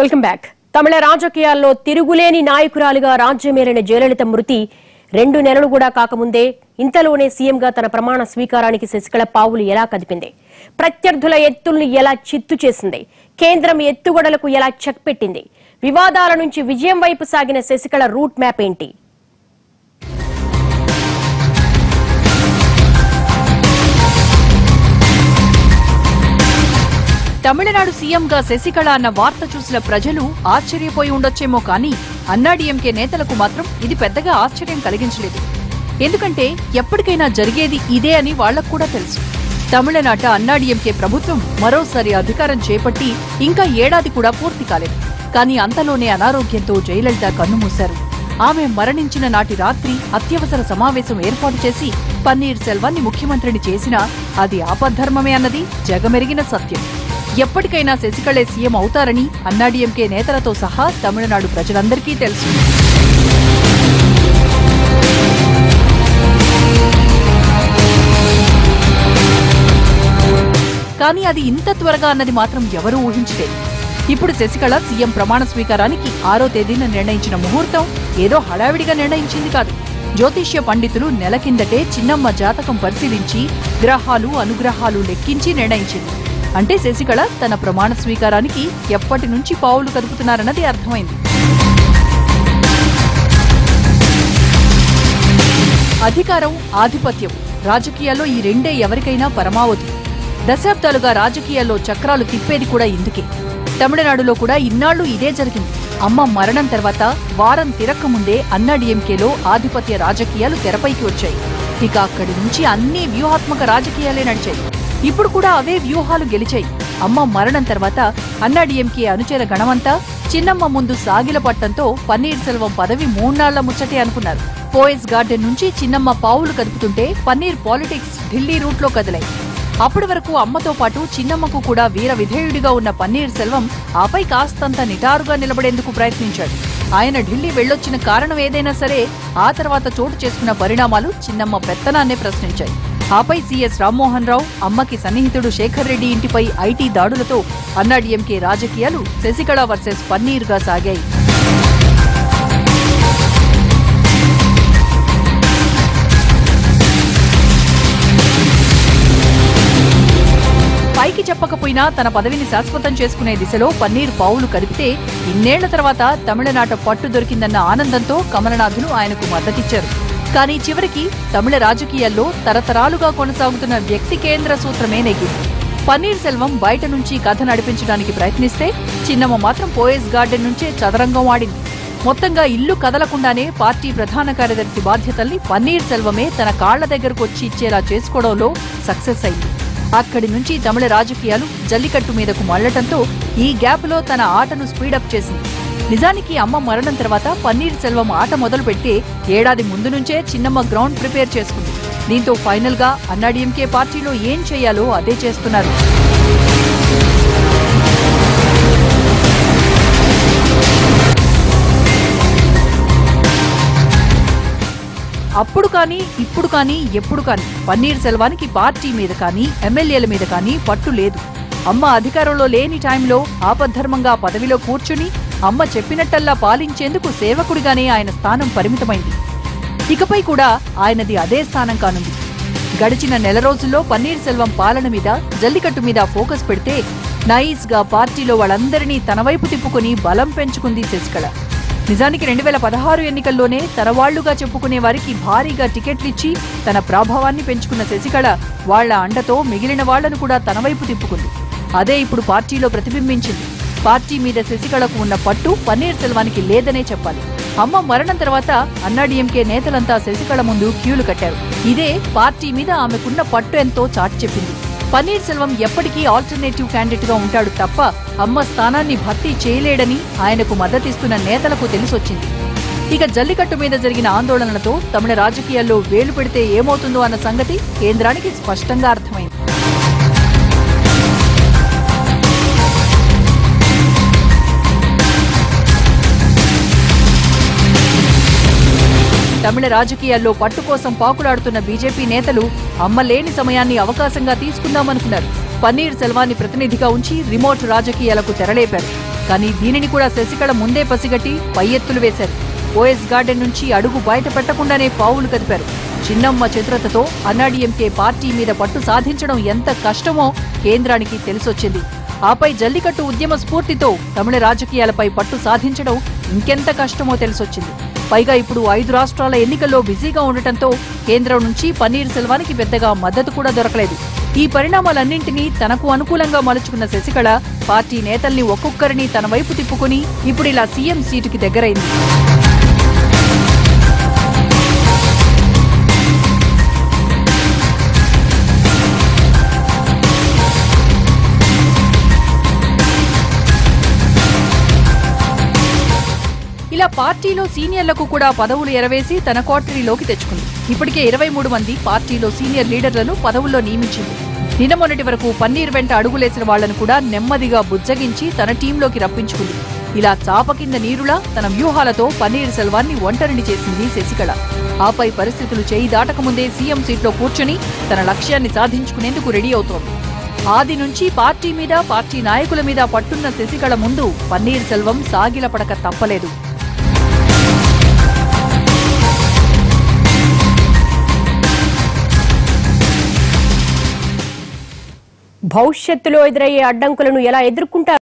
Welcome back. తమిళ రాజకీయాల్లో తిరుగులేని నాయకురాలిగా రాజ్యమేలిన జయలలిత మృతి 2 నెలలు కూడా కాకముందే ఇంతలోనే సీఎంగా తన ప్రమాణ స్వీకారానికి శశికళ పావులు ఎలా కదిపింది? ప్రత్యర్థుల ఎత్తుల్ని ఎలా చిత్తు చేసింది? కేంద్రం ఎత్తుగడలకు ఎలా చెక్ పెట్టింది? వివాదాల నుంచి విజయం వైపు సాగిన శశికళ రూట్ మ్యాప్ ఏంటి? తమిళనాడు సీఎంగా శశికళ అన్న వార్త చూసిన ప్రజలు ఆశ్చర్యపోయి ఉండొచ్చేమో కానీ అన్నాడీఎంకే నేతలకు మాత్రం ఇది పెద్దగా ఆశ్చర్యం కలిగించలేదు. ఎందుకంటే ఎప్పటికైనా జరిగేది ఇదే అని వాళ్లకు కూడా తెలుసు. తమిళనాట అన్నాడీఎంకే ప్రభుత్వం మరోసారి అధికారం చేపట్టి ఇంకా ఏడాది కూడా పూర్తి కాలేదు. కానీ అంతలోనే అనారోగ్యంతో జయలలిత కన్నుమూశారు. ఆమె మరణించిన నాటి రాత్రి అత్యవసర సమావేశం ఏర్పాటు చేసి పన్నీర్ సెల్వాన్ని ముఖ్యమంత్రిని చేసినా అది ఆపద్ధర్మమే అన్నది జగమెరిగిన సత్యం. ఎప్పటికైనా శశికళే సీఎం అవుతారని అన్నాడీఎంకే నేతలతో సహా తమిళనాడు ప్రజలందరికీ తెలుసు. కానీ అది ఇంత త్వరగా అన్నది మాత్రం ఎవరూ ఊహించలేదు. ఇప్పుడు శశికళ సీఎం ప్రమాణ స్వీకారానికి 6వ తేదీన నిర్ణయించిన ముహూర్తం ఏదో హడావిడిగా నిర్ణయించింది కాదు. జ్యోతిష్య పండితులు నెల కిందటే చిన్నమ్మ జాతకం పరిశీలించి గ్రహాలు అనుగ్రహాలు లెక్కించి నిర్ణయించింది. అంటే శశికళ తన ప్రమాణ స్వీకారానికి ఎప్పటి నుంచి పావులు కదుపుతున్నారన్నది అర్థమైంది. అధికారం, ఆధిపత్యం, రాజకీయాల్లో ఈ రెండే ఎవరికైనా పరమావధి. దశాబ్దాలుగా రాజకీయాల్లో చక్రాలు తిప్పేది కూడా ఇందుకే. తమిళనాడులో కూడా ఇన్నాళ్లు ఇదే జరిగింది. అమ్మ మరణం తర్వాత వారం తిరక్కముందే అన్నాడీఎంకేలో ఆధిపత్య రాజకీయాలు తెరపైకి వచ్చాయి. ఇక అక్కడి నుంచి అన్ని వ్యూహాత్మక రాజకీయాలే నడిచాయి. ఇప్పుడు కూడా అవే వ్యూహాలు గెలిచాయి. అమ్మ మరణం తర్వాత అన్నాడీఎంకే అనుచర గణమంతా చిన్నమ్మ ముందు సాగిలపట్టంతో పన్నీర్ సెల్వం పదవి 3 నాళ్ల ముచ్చటే అనుకున్నారు. పోయస్ గార్డెన్ నుంచి చిన్నమ్మ పావులు కదుపుతుంటే పన్నీర్ పాలిటిక్స్ ఢిల్లీ రూట్లో కదిలాయి. అప్పటి వరకు అమ్మతో పాటు చిన్నమ్మకు కూడా వీర విధేయుడిగా ఉన్న పన్నీర్ సెల్వం ఆపై కాస్తంత నిటారుగా నిలబడేందుకు ప్రయత్నించాడు. ఆయన ఢిల్లీ వెళ్లొచ్చిన కారణం ఏదైనా సరే ఆ తర్వాత చోటు చేసుకున్న పరిణామాలు చిన్నమ్మ పెత్తనాన్నే ప్రశ్నించాయి. ఆపై సీఎస్ రామ్మోహన్ రావు, అమ్మకి సన్నిహితుడు శేఖర్ రెడ్డి ఇంటిపై ఐటీ దాడులతో అన్నాడీఎంకే రాజకీయాలు శశికళ వర్సెస్ పన్నీర్గా సాగాయి. పైకి చెప్పకపోయినా తన పదవిని శాశ్వతం చేసుకునే దిశలో పన్నీర్ పావులు కదిపితే ఇన్నేళ్ల తర్వాత తమిళనాట పట్టు దొరికిందన్న ఆనందంతో కమలనాథులు ఆయనకు మద్దతిచ్చారు. కానీ చివరికి తమిళ రాజకీయాల్లో తరతరాలుగా కొనసాగుతున్న వ్యక్తి కేంద్ర సూత్రమే నెగ్గింది. పన్నీర్ సెల్వం బయట నుంచి కథ నడిపించడానికి ప్రయత్నిస్తే చిన్నమ్మ మాత్రం పోయస్ గార్డెన్ నుంచే చదరంగం ఆడింది. మొత్తంగా ఇల్లు కదలకుండానే పార్టీ ప్రధాన కార్యదర్శి బాధ్యతల్ని పన్నీర్ సెల్వమే తన కాళ్ల దగ్గరకు వచ్చి ఇచ్చేలా చేసుకోవడంలో సక్సెస్ అయింది. అక్కడి నుంచి తమిళ రాజకీయాలు జల్లికట్టు మీదకు మళ్లటంతో ఈ గ్యాప్లో తన ఆటను స్పీడప్ చేసింది. నిజానికి అమ్మ మరణం తర్వాత పన్నీర్ సెల్వం ఆట మొదలు పెట్టి ఏడాది ముందు నుంచే చిన్నమ్మ గ్రౌండ్ ప్రిపేర్ చేసుకుంది. దీంతో ఫైనల్ గా అన్నాడీఎంకే పార్టీలో ఏం చేయాలో అదే చేస్తున్నారు. అప్పుడు కానీ ఇప్పుడు కానీ ఎప్పుడు కానీ పన్నీర్ సెల్వానికి పార్టీ మీద కానీ ఎమ్మెల్యేల మీద కానీ పట్టు లేదు. అమ్మ అధికారంలో లేని టైంలో ఆపద్ధర్మంగా పదవిలో కూర్చుని అమ్మ చెప్పినట్టల్లా పాలించేందుకు సేవకుడిగానే ఆయన స్థానం పరిమితమైంది. ఇకపై కూడా ఆయనది అదే స్థానం కానుంది. గడిచిన నెల రోజుల్లో పన్నీర్ సెల్వం పాలన మీద, జల్లికట్టు మీద ఫోకస్ పెడితే నైస్ గా పార్టీలో వాళ్ళందరినీ తన వైపు తిప్పుకుని బలం పెంచుకుంది శశికళ. నిజానికి 2016 ఎన్నికల్లోనే తనవాళ్లుగా చెప్పుకునే వారికి భారీగా టికెట్లిచ్చి తన ప్రభావాన్ని పెంచుకున్న శశికళ వాళ్ల అండతో మిగిలిన వాళ్లను కూడా తన వైపు తిప్పుకుంది. అదే ఇప్పుడు పార్టీలో ప్రతిబింబించింది. పార్టీ మీద శశికళకు ఉన్న పట్టు పన్నీర్ సెల్వానికి లేదనే చెప్పాలి. అమ్మ మరణం తర్వాత అన్నాడీఎంకే నేతలంతా శశికళ ముందు క్యూలు కట్టారు. ఇదే పార్టీ మీద ఆమెకున్న పట్టు ఎంతో చాటి చెప్పింది. పన్నీర్ సెల్వం ఎప్పటికీ ఆల్టర్నేటివ్ క్యాండిడేట్ గా ఉంటాడు తప్ప అమ్మ స్థానాన్ని భర్తీ చేయలేడని ఆయనకు మద్దతిస్తున్న నేతలకు తెలిసొచ్చింది. ఇక జల్లికట్టు మీద జరిగిన ఆందోళనలతో తమిళ రాజకీయాల్లో వేలు పెడితే ఏమవుతుందో అన్న సంగతి కేంద్రానికి స్పష్టంగా అర్థమైంది. తమిళ రాజకీయాల్లో పట్టు కోసం పాకులాడుతున్న బీజేపీ నేతలు అమ్మ లేని సమయాన్ని అవకాశంగా తీసుకుందామనుకున్నారు. పన్నీర్ సెల్వాన్ని ప్రతినిధిగా ఉంచి రిమోట్ రాజకీయాలకు తెరలేపారు. కానీ దీనిని కూడా శశికళ ముందే పసిగట్టి పై ఎత్తులు వేశారు. ఓఎస్ గార్డెన్ నుంచి అడుగు బయట పెట్టకుండానే పావులు కదిపారు. చిన్నమ్మ చతురతతో అన్నాడీఎంకే పార్టీ మీద పట్టు సాధించడం ఎంత కష్టమో కేంద్రానికి తెలిసొచ్చింది. ఆపై జల్లికట్టు ఉద్యమ స్ఫూర్తితో తమిళ రాజకీయాలపై పట్టు సాధించడం ఇంకెంత కష్టమో తెలిసొచ్చింది. పైగా ఇప్పుడు 5 రాష్ట్రాల ఎన్నికల్లో బిజీగా ఉండటంతో కేంద్రం నుంచి పన్నీర్ సెల్వానికి పెద్దగా మద్దతు కూడా దొరకలేదు. ఈ పరిణామాలన్నింటినీ తనకు అనుకూలంగా మలుచుకున్న శశికళ పార్టీ నేతల్ని ఒక్కొక్కరిని తన వైపు తిప్పుకుని ఇప్పుడిలా సీఎం సీటుకి దగ్గరైంది. ఇలా పార్టీలో సీనియర్లకు కూడా పదవులు ఎరవేసి తన క్వార్టరీలోకి తెచ్చుకుంది. ఇప్పటికే 23 మంది పార్టీలో సీనియర్ లీడర్లను పదవుల్లో నియమించింది. నిన్న మొన్నటి వరకు పన్నీర్ వెంట అడుగులేసిన వాళ్లను కూడా నెమ్మదిగా బుజ్జగించి తన టీంలోకి రప్పించుకుంది. ఇలా చాప కింద నీరులా తన వ్యూహాలతో పన్నీర్ సెల్వాన్ని ఒంటరిని చేసింది శశికళ. ఆపై పరిస్థితులు చేయి దాటకముందే సీఎం సీట్లో కూర్చొని తన లక్ష్యాన్ని సాధించుకునేందుకు రెడీ అవుతోంది. ఆది నుంచి పార్టీ మీద, పార్టీ నాయకుల మీద పట్టున్న శశికళ ముందు పన్నీర్ సెల్వం సాగిలపడక తప్పలేదు. భవిష్యత్తులో ఎదురయ్యే అడ్డంకులను ఎలా ఎదుర్కొంటారు?